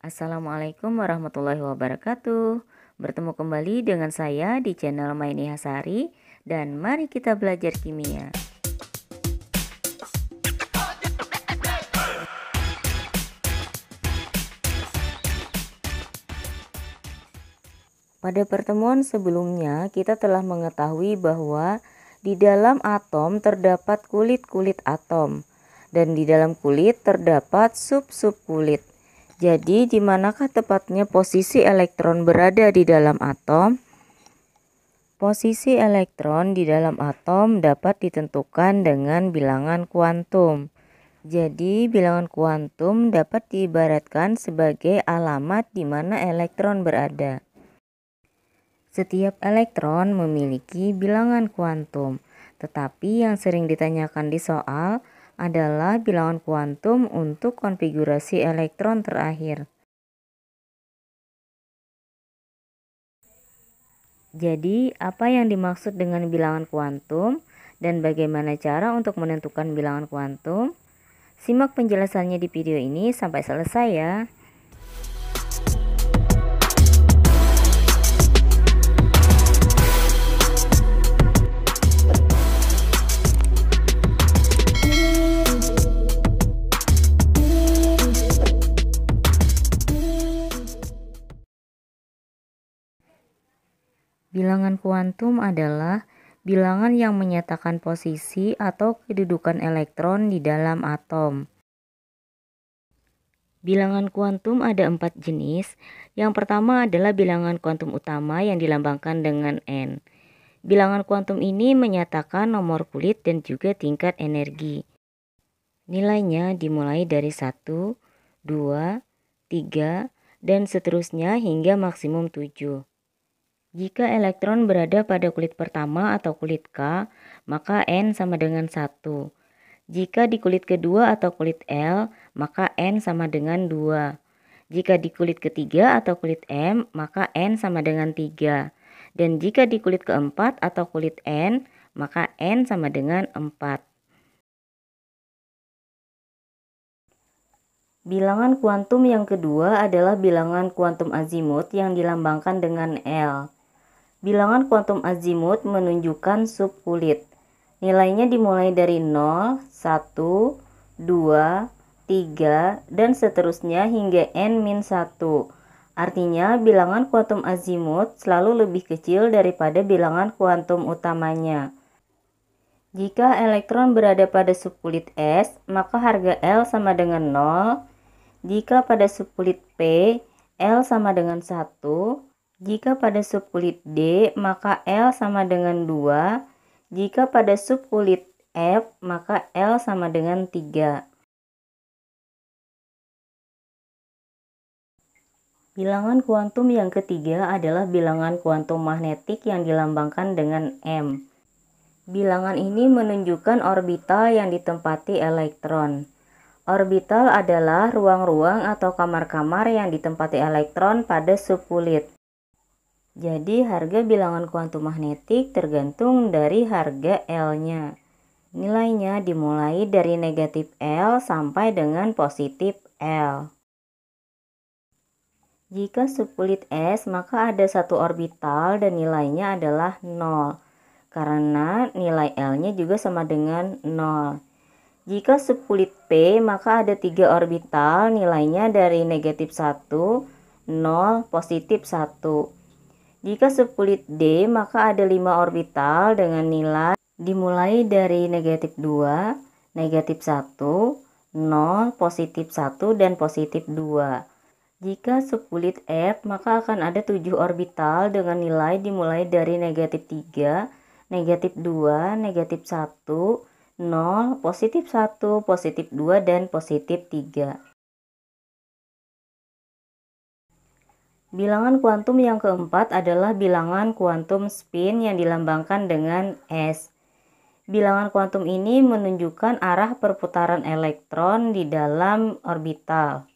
Assalamualaikum warahmatullahi wabarakatuh. Bertemu kembali dengan saya di channel Maini Hasari dan mari kita belajar kimia. Pada pertemuan sebelumnya kita telah mengetahui bahwa di dalam atom terdapat kulit-kulit atom dan di dalam kulit terdapat sub-sub kulit. Jadi di manakah tepatnya posisi elektron berada di dalam atom? Posisi elektron di dalam atom dapat ditentukan dengan bilangan kuantum. Jadi bilangan kuantum dapat diibaratkan sebagai alamat di mana elektron berada. Setiap elektron memiliki bilangan kuantum, tetapi yang sering ditanyakan di soal adalah bilangan kuantum untuk konfigurasi elektron terakhir. Jadi, apa yang dimaksud dengan bilangan kuantum dan bagaimana cara untuk menentukan bilangan kuantum? Simak penjelasannya di video ini sampai selesai ya. Bilangan kuantum adalah bilangan yang menyatakan posisi atau kedudukan elektron di dalam atom. Bilangan kuantum ada 4 jenis. Yang pertama adalah bilangan kuantum utama yang dilambangkan dengan N. Bilangan kuantum ini menyatakan nomor kulit dan juga tingkat energi. Nilainya dimulai dari 1, 2, 3, dan seterusnya hingga maksimum 7. Jika elektron berada pada kulit pertama atau kulit K, maka N sama dengan 1. Jika di kulit kedua atau kulit L, maka N sama dengan 2. Jika di kulit ketiga atau kulit M, maka N sama dengan 3. Dan jika di kulit keempat atau kulit N, maka N sama dengan 4. Bilangan kuantum yang kedua adalah bilangan kuantum azimut yang dilambangkan dengan L. Bilangan kuantum azimut menunjukkan sub kulit. Nilainya dimulai dari 0, 1, 2, 3, dan seterusnya hingga N-1. Artinya bilangan kuantum azimut selalu lebih kecil daripada bilangan kuantum utamanya. Jika elektron berada pada subkulit S, maka harga L sama dengan 0. Jika pada subkulit P, L sama dengan 1. Jika pada subkulit D, maka L sama dengan 2. Jika pada subkulit F, maka L sama dengan 3. Bilangan kuantum yang ketiga adalah bilangan kuantum magnetik yang dilambangkan dengan M. Bilangan ini menunjukkan orbital yang ditempati elektron. Orbital adalah ruang-ruang atau kamar-kamar yang ditempati elektron pada subkulit. Jadi harga bilangan kuantum magnetik tergantung dari harga L-nya. Nilainya dimulai dari negatif L sampai dengan positif L. Jika subkulit S, maka ada satu orbital dan nilainya adalah 0. Karena nilai L-nya juga sama dengan 0. Jika subkulit P, maka ada 3 orbital, nilainya dari negatif 1, 0, positif 1. Jika subkulit D, maka ada 5 orbital dengan nilai dimulai dari negatif 2, negatif 1, 0, positif 1, dan positif 2. Jika subkulit F, maka akan ada 7 orbital dengan nilai dimulai dari negatif 3, negatif 2, negatif 1, 0, positif 1, positif 2, dan positif 3. Bilangan kuantum yang keempat adalah bilangan kuantum spin yang dilambangkan dengan S. Bilangan kuantum ini menunjukkan arah perputaran elektron di dalam orbital.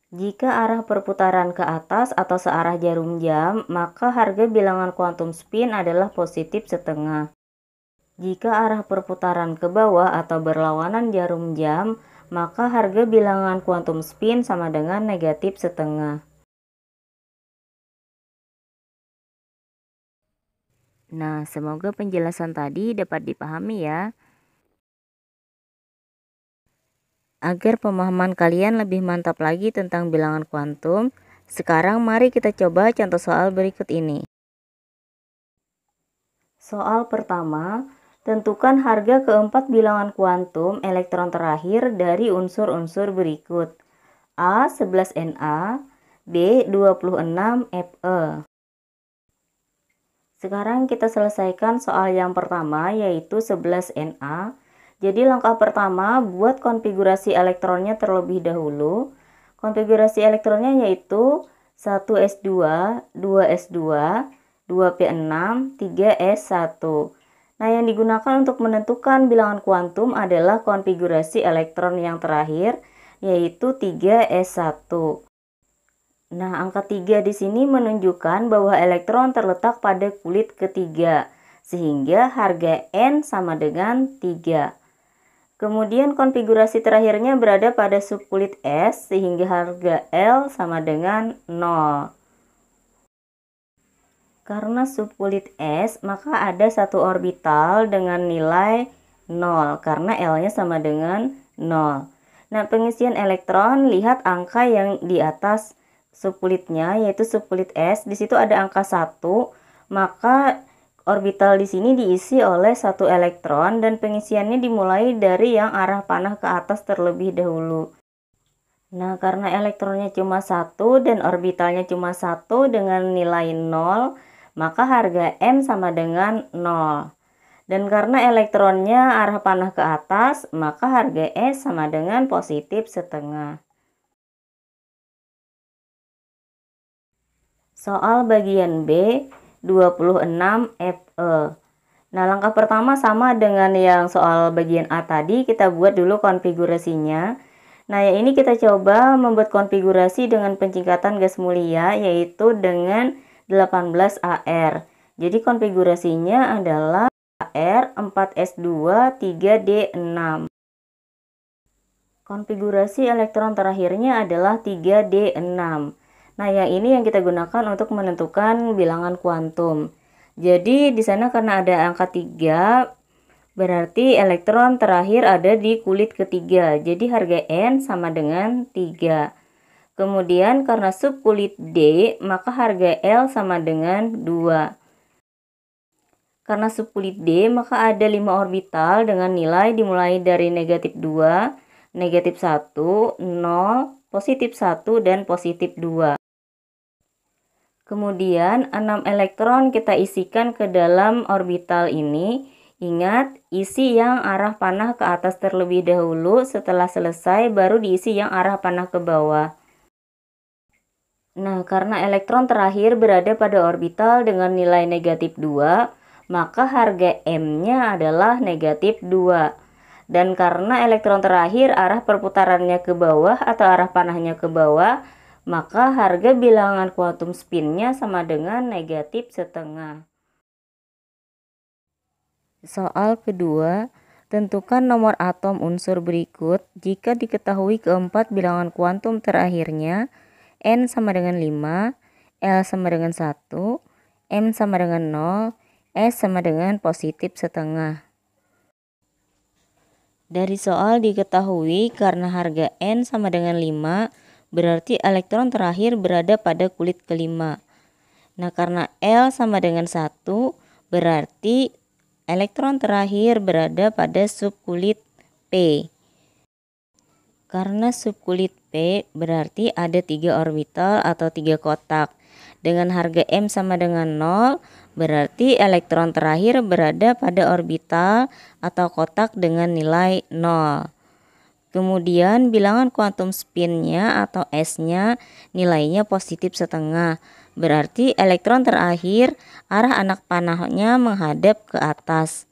Jika arah perputaran ke atas atau searah jarum jam, maka harga bilangan kuantum spin adalah positif setengah. Jika arah perputaran ke bawah atau berlawanan jarum jam, maka harga bilangan kuantum spin sama dengan negatif setengah. Nah, semoga penjelasan tadi dapat dipahami ya. Agar pemahaman kalian lebih mantap lagi tentang bilangan kuantum, sekarang mari kita coba contoh soal berikut ini. Soal pertama, tentukan harga keempat bilangan kuantum elektron terakhir dari unsur-unsur berikut. A 11 Na, B 26 Fe. Sekarang kita selesaikan soal yang pertama, yaitu 11 Na. Jadi langkah pertama, buat konfigurasi elektronnya terlebih dahulu. Konfigurasi elektronnya yaitu 1s2, 2s2, 2p6, 3s1. Nah, yang digunakan untuk menentukan bilangan kuantum adalah konfigurasi elektron yang terakhir, yaitu 3s1. Nah, angka 3 di sini menunjukkan bahwa elektron terletak pada kulit ketiga, sehingga harga N sama dengan 3. Kemudian konfigurasi terakhirnya berada pada subkulit S, sehingga harga L sama dengan 0. Karena subkulit S, maka ada satu orbital dengan nilai 0, karena L-nya sama dengan 0. Nah, pengisian elektron, lihat angka yang di atas subkulitnya, yaitu subkulit S. Di situ ada angka 1, maka orbital di sini diisi oleh satu elektron dan pengisiannya dimulai dari yang arah panah ke atas terlebih dahulu. Nah, karena elektronnya cuma 1 dan orbitalnya cuma 1 dengan nilai 0, maka harga M sama dengan 0. Dan karena elektronnya arah panah ke atas, maka harga S sama dengan positif setengah. Soal bagian B, 26 Fe. Nah, langkah pertama sama dengan yang soal bagian A tadi, kita buat dulu konfigurasinya. Nah, ya ini kita coba membuat konfigurasi dengan pencingkatan gas mulia, yaitu dengan 18 AR. Jadi konfigurasinya adalah AR 4s2 3d6. Konfigurasi elektron terakhirnya adalah 3d6. Nah, yang ini yang kita gunakan untuk menentukan bilangan kuantum. Jadi di sana karena ada angka 3, berarti elektron terakhir ada di kulit ketiga. Jadi harga N sama dengan 3. Kemudian karena subkulit D, maka harga L sama dengan 2. Karena subkulit D, maka ada 5 orbital dengan nilai dimulai dari negatif 2, negatif 1, 0, positif 1, dan positif 2. Kemudian 6 elektron kita isikan ke dalam orbital ini. Ingat, isi yang arah panah ke atas terlebih dahulu, setelah selesai baru diisi yang arah panah ke bawah. Nah, karena elektron terakhir berada pada orbital dengan nilai negatif 2, maka harga M-nya adalah negatif 2. Dan karena elektron terakhir arah perputarannya ke bawah atau arah panahnya ke bawah, maka harga bilangan kuantum spinnya sama dengan negatif setengah. Soal kedua, tentukan nomor atom unsur berikut jika diketahui keempat bilangan kuantum terakhirnya N sama dengan 5, L sama dengan 1, M sama dengan 0, S sama dengan positif setengah. Dari soal diketahui karena harga N sama dengan 5, berarti elektron terakhir berada pada kulit kelima. Nah, karena L sama dengan 1, berarti elektron terakhir berada pada subkulit P. Karena subkulit P berarti ada 3 orbital atau 3 kotak. Dengan harga M sama dengan 0, berarti elektron terakhir berada pada orbital atau kotak dengan nilai 0. Kemudian bilangan kuantum spinnya atau S-nya nilainya positif setengah. Berarti elektron terakhir arah anak panahnya menghadap ke atas.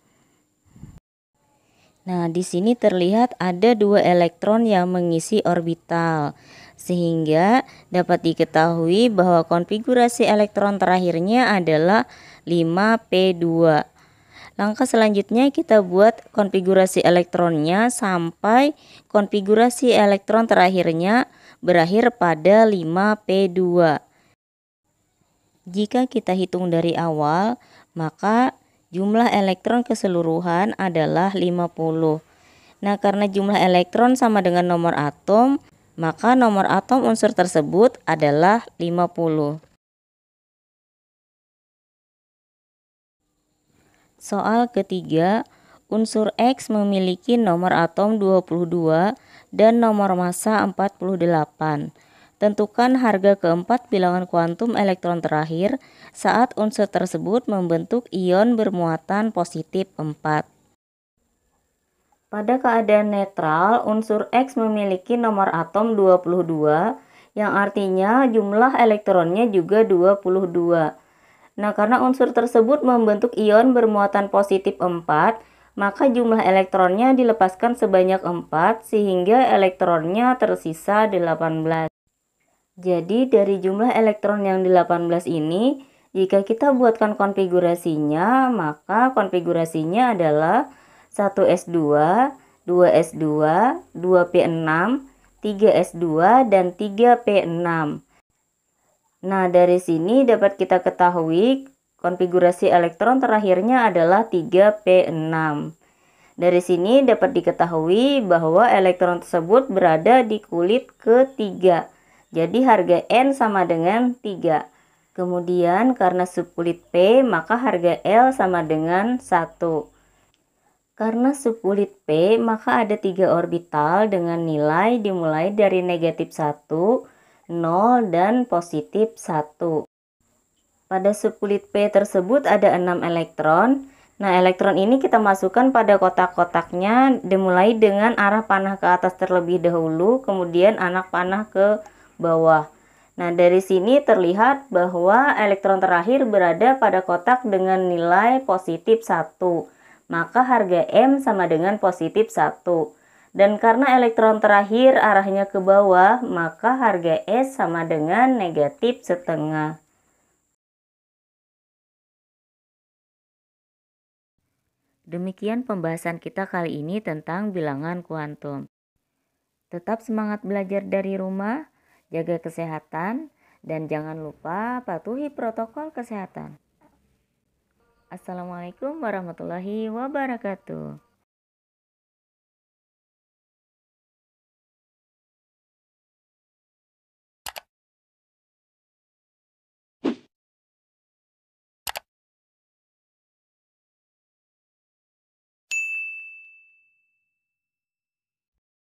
Nah, di sini terlihat ada 2 elektron yang mengisi orbital, sehingga dapat diketahui bahwa konfigurasi elektron terakhirnya adalah 5p2. Langkah selanjutnya kita buat konfigurasi elektronnya sampai konfigurasi elektron terakhirnya berakhir pada 5p2. Jika kita hitung dari awal, maka jumlah elektron keseluruhan adalah 50. Nah, karena jumlah elektron sama dengan nomor atom, maka nomor atom unsur tersebut adalah 50. Soal ketiga, unsur X memiliki nomor atom 22 dan nomor massa 48. Tentukan harga keempat bilangan kuantum elektron terakhir saat unsur tersebut membentuk ion bermuatan positif 4. Pada keadaan netral, unsur X memiliki nomor atom 22, yang artinya jumlah elektronnya juga 22. Nah, karena unsur tersebut membentuk ion bermuatan positif 4, maka jumlah elektronnya dilepaskan sebanyak 4, sehingga elektronnya tersisa 18. Jadi, dari jumlah elektron yang 18 ini, jika kita buatkan konfigurasinya, maka konfigurasinya adalah 1s2, 2s2, 2p6, 3s2, dan 3p6. Nah, dari sini dapat kita ketahui konfigurasi elektron terakhirnya adalah 3p6. Dari sini dapat diketahui bahwa elektron tersebut berada di kulit ketiga. Jadi harga N sama dengan 3. Kemudian karena subkulit P, maka harga L sama dengan 1. Karena subkulit P, maka ada 3 orbital dengan nilai dimulai dari negatif 1, 0, dan positif 1. Pada subkulit P tersebut ada 6 elektron. Nah, elektron ini kita masukkan pada kotak-kotaknya dimulai dengan arah panah ke atas terlebih dahulu, kemudian anak panah ke bawah. Nah, dari sini terlihat bahwa elektron terakhir berada pada kotak dengan nilai positif 1. Maka harga M sama dengan positif 1. Dan karena elektron terakhir arahnya ke bawah, maka harga S sama dengan negatif setengah. Demikian pembahasan kita kali ini tentang bilangan kuantum. Tetap semangat belajar dari rumah, jaga kesehatan, dan jangan lupa patuhi protokol kesehatan. Assalamualaikum warahmatullahi wabarakatuh.